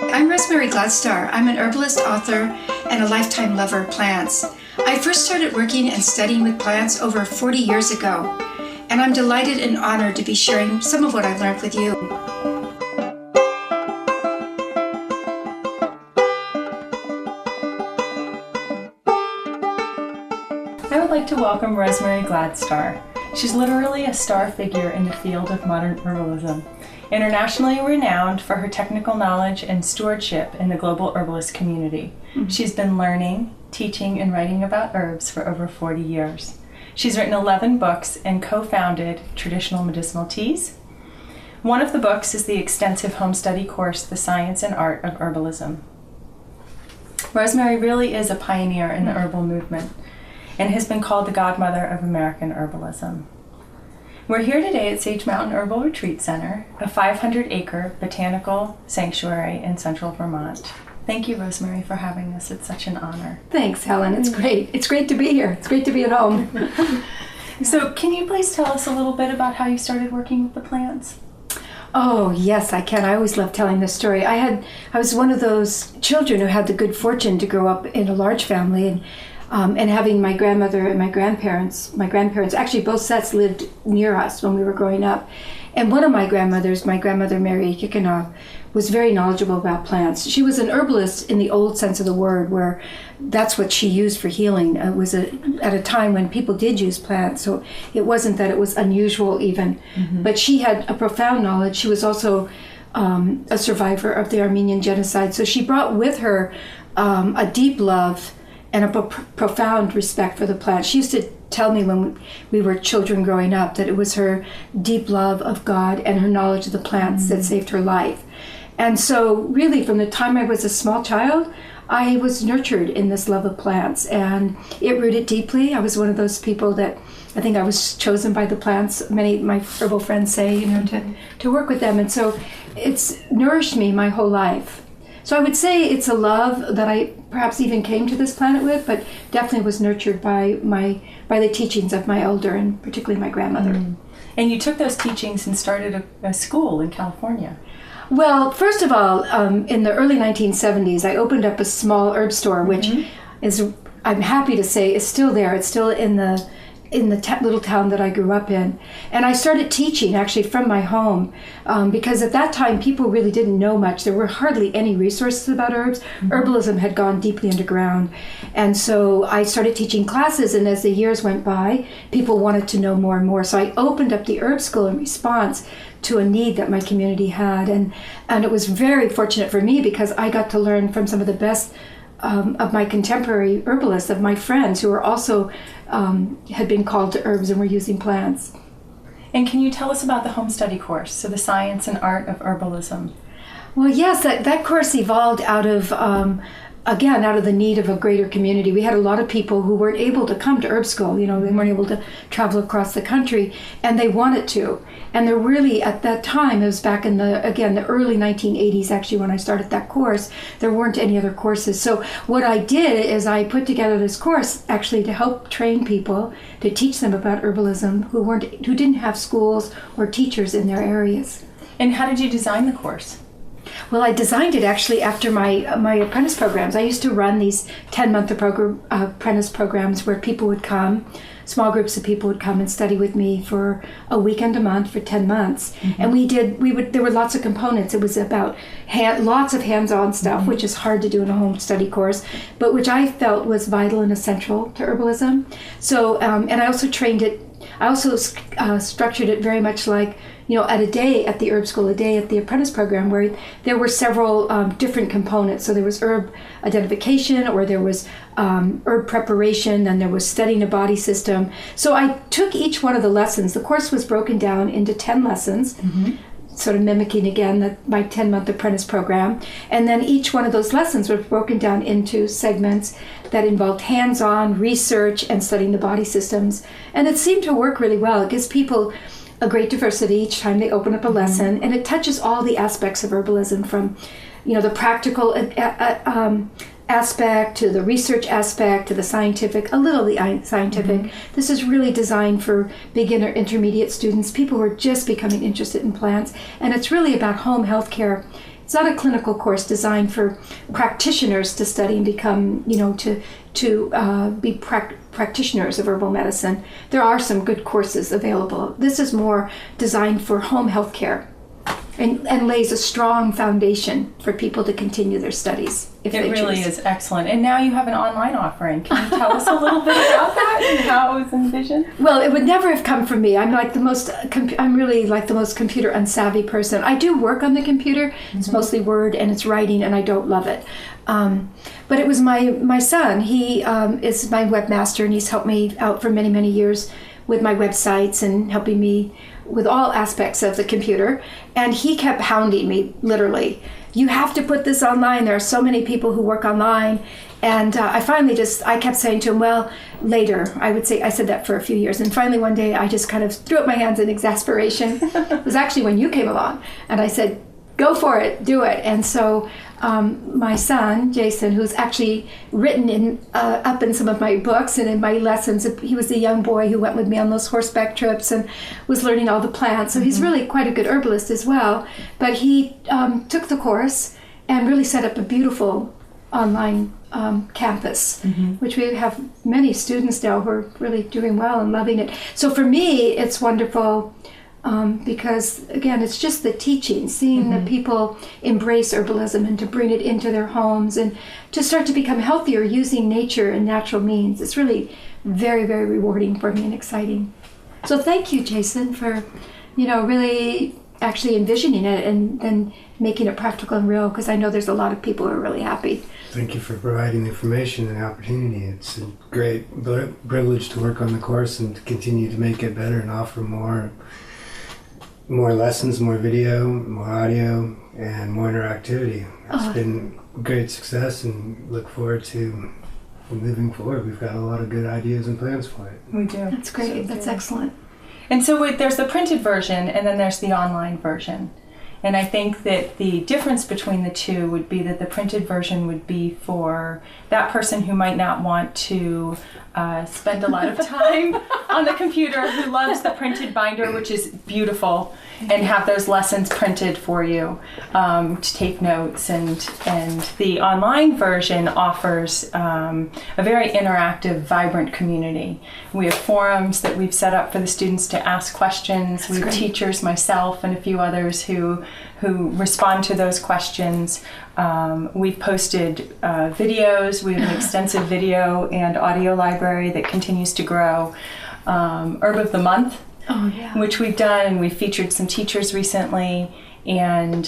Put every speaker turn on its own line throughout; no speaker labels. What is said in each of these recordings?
I'm Rosemary Gladstar. I'm an herbalist, author, and a lifetime lover of plants. I first started working and studying with plants over 40 years ago, and I'm delighted and honored to be sharing some of what I've learned with you.
I would like to welcome Rosemary Gladstar. She's literally a star figure in the field of modern herbalism, internationally renowned for her technical knowledge and stewardship in the global herbalist community. She's been learning, teaching, and writing about herbs for over 40 years. She's written 11 books and co-founded Traditional Medicinal Teas. One of the books is the extensive home study course, The Science and Art of Herbalism. Rosemary really is a pioneer in the herbal movement and has been called the godmother of American herbalism. We're here today at Sage Mountain Herbal Retreat Center, a 500-acre botanical sanctuary in central Vermont. Thank you, Rosemary, for having us. It's such an honor.
Thanks, Helen. It's great. It's great to be here. It's great to be at home.
So can you please tell us a little bit about how you started working with the plants?
Oh, yes, I can. I always love telling this story. I was one of those children who had the good fortune to grow up in a large family, and having my grandmother and my grandparents actually both sets lived near us when we were growing up. And one of my grandmothers, my grandmother Mary Kikinoff, was very knowledgeable about plants. She was an herbalist in the old sense of the word, where that's what she used for healing. It was at a time when people did use plants, so it wasn't that it was unusual even. But she had a profound knowledge. She was also a survivor of the Armenian genocide, so she brought with her a deep love and a profound respect for the plants. She used to tell me when we were children growing up that it was her deep love of God and her knowledge of the plants that saved her life. And so really from the time I was a small child, I was nurtured in this love of plants, and it rooted deeply. I was one of those people that I think I was chosen by the plants. Many of my herbal friends say, to work with them. And so it's nourished me my whole life. So I would say it's a love that I perhaps even came to this planet with, but definitely was nurtured by the teachings of my elder, and particularly my grandmother.
And you took those teachings and started a school in California.
Well, first of all, in the early 1970s, I opened up a small herb store, which is, I'm happy to say, is still there. It's still in the little town that I grew up in. And I started teaching actually from my home because at that time people really didn't know much. There were hardly any resources about herbs. Herbalism had gone deeply underground. And so I started teaching classes, and as the years went by, people wanted to know more and more. So I opened up the herb school in response to a need that my community had. And it was very fortunate for me because I got to learn from some of the best of my contemporary herbalists, of my friends who were also had been called to herbs and were using plants.
And can you tell us about the home study course, so the science and art of herbalism?
Well, yes, that course evolved out of the need of a greater community. We had a lot of people who weren't able to come to herb school. They weren't able to travel across the country, and they wanted to. And there really, at that time, it was back in the early 1980s, actually, when I started that course, there weren't any other courses. So what I did is I put together this course actually to help train people, to teach them about herbalism who didn't have schools or teachers in their areas.
And how did you design the course?
Well, I designed it actually after my apprentice programs. I used to run these 10-month apprentice programs where people would come, small groups of people would come and study with me for a weekend a month for 10 months. And there were lots of components. It was about lots of hands-on stuff, which is hard to do in a home study course, but which I felt was vital and essential to herbalism. So, and I also trained it, I also structured it very much like, at a day at the herb school, a day at the apprentice program, where there were several different components. So there was herb identification, or there was herb preparation, then there was studying a body system. So I took each one of the lessons. The course was broken down into 10 lessons, sort of mimicking again my 10-month apprentice program. And then each one of those lessons was broken down into segments that involved hands-on research and studying the body systems. And it seemed to work really well. It gives people a great diversity each time they open up a lesson, and it touches all the aspects of herbalism, from the practical aspect to the research aspect to the scientific, a little the scientific. This is really designed for beginner, intermediate students, people who are just becoming interested in plants, and it's really about home health care it's not a clinical course designed for practitioners to study and become, to be practitioners of herbal medicine. There are some good courses available. This is more designed for home health care and lays a strong foundation for people to continue their studies if they choose. It really
is excellent. And now you have an online offering. Can you tell us a little bit about that and how it was envisioned?
Well, it would never have come from me. I'm really like the most computer unsavvy person. I do work on the computer. It's mostly Word and it's writing, and I don't love it. But it was my son. He is my webmaster, and he's helped me out for many, many years with my websites and helping me with all aspects of the computer. And he kept hounding me, literally. You have to put this online. There are so many people who work online. And I kept saying to him, well, later. I said that for a few years. And finally one day I just kind of threw up my hands in exasperation. It was actually when you came along. And I said, go for it, do it. And so my son, Jason, who's actually written up in some of my books and in my lessons, he was the young boy who went with me on those horseback trips and was learning all the plants. So he's really quite a good herbalist as well. But he took the course and really set up a beautiful online campus, which we have many students now who are really doing well and loving it. So for me, it's wonderful. Because again, it's just the teaching, seeing the people embrace herbalism and to bring it into their homes and to start to become healthier using nature and natural means. It's really very, very rewarding for me and exciting. So thank you, Jason, for, really actually envisioning it and then making it practical and real, because I know there's a lot of people who are really happy.
Thank you for providing the information and the opportunity. It's a great privilege to work on the course and to continue to make it better and offer more lessons, more video, more audio, and more interactivity. It's been a great success, and look forward to moving forward. We've got a lot of good ideas and plans for it.
We do.
That's great. That's excellent.
And so there's the printed version, and then there's the online version. And I think that the difference between the two would be that the printed version would be for that person who might not want to spend a lot of time on the computer, who loves the printed binder, which is beautiful, and have those lessons printed for you to take notes. And the online version offers a very interactive, vibrant community. We have forums that we've set up for the students to ask questions. We have teachers, myself, and a few others who respond to those questions. We've posted videos. We have an extensive video and audio library that continues to grow. Herb of the Month, which we've done, and we've featured some teachers recently. And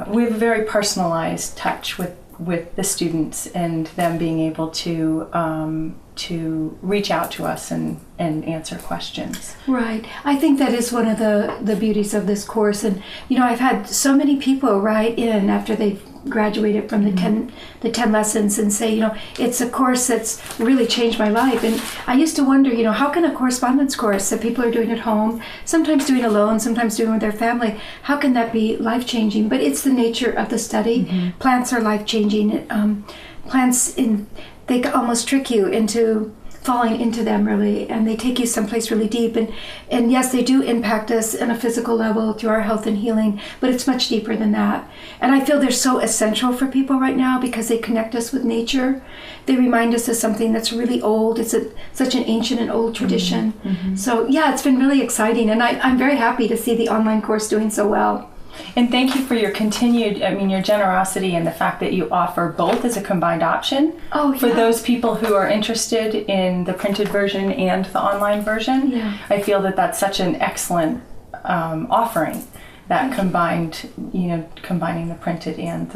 we have a very personalized touch with the students and them being able to reach out to us and answer questions.
Right. I think that is one of the beauties of this course. And, I've had so many people write in after they've graduated from the 10 lessons and say, it's a course that's really changed my life. And I used to wonder, how can a correspondence course that people are doing at home, sometimes doing alone, sometimes doing with their family, how can that be life-changing? But it's the nature of the study. Plants are life-changing. Plants, they almost trick you into falling into them, really, and they take you someplace really deep. And yes, they do impact us on a physical level through our health and healing, but it's much deeper than that. And I feel they're so essential for people right now because they connect us with nature. They remind us of something that's really old. It's such an ancient and old tradition. So yeah, it's been really exciting, and I'm very happy to see the online course doing so well.
And thank you for your your generosity and the fact that you offer both as a combined option for those people who are interested in the printed version and the online version. Yeah. I feel that that's such an excellent offering, that combining the printed and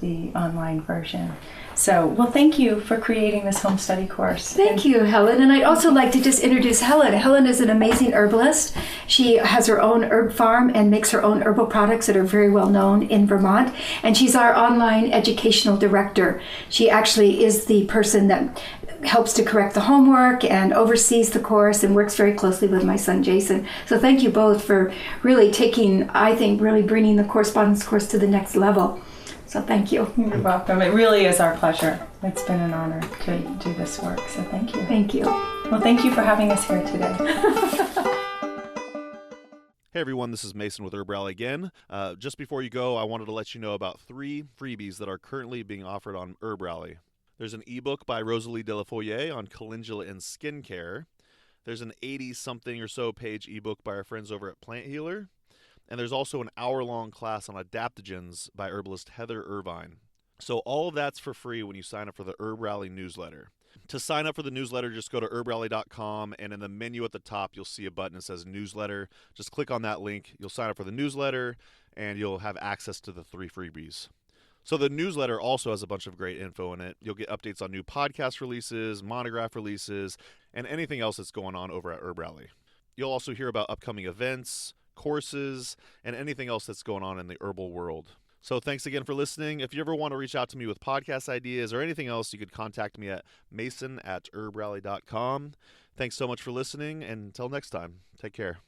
the online version. So, well, thank you for creating this home study course.
Thank you, Helen. And I'd also like to just introduce Helen. Helen is an amazing herbalist. She has her own herb farm and makes her own herbal products that are very well known in Vermont. And she's our online educational director. She actually is the person that helps to correct the homework and oversees the course and works very closely with my son, Jason. So thank you both for really really bringing the correspondence course to the next level. So thank you.
You're welcome. It really is our pleasure. It's been an honor to do this work. So thank you.
Thank you.
Well, thank you for having us here today.
Hey everyone, this is Mason with Herbal again. Just before you go, I wanted to let you know about 3 freebies that are currently being offered on Herbal. There's an ebook by Rosalie de la Foyer on calendula and skincare. There's an 80-something or so page ebook by our friends over at Plant Healer. And there's also an hour-long class on adaptogens by herbalist Heather Irvine. So all of that's for free when you sign up for the Herb Rally newsletter. To sign up for the newsletter, just go to herbrally.com, and in the menu at the top, you'll see a button that says newsletter. Just click on that link. You'll sign up for the newsletter, and you'll have access to the 3 freebies. So the newsletter also has a bunch of great info in it. You'll get updates on new podcast releases, monograph releases, and anything else that's going on over at Herb Rally. You'll also hear about upcoming events, courses, and anything else that's going on in the herbal world. So thanks again for listening. If you ever want to reach out to me with podcast ideas or anything else, you could contact me at mason@herbrally.com. Thanks so much for listening, and until next time, take care.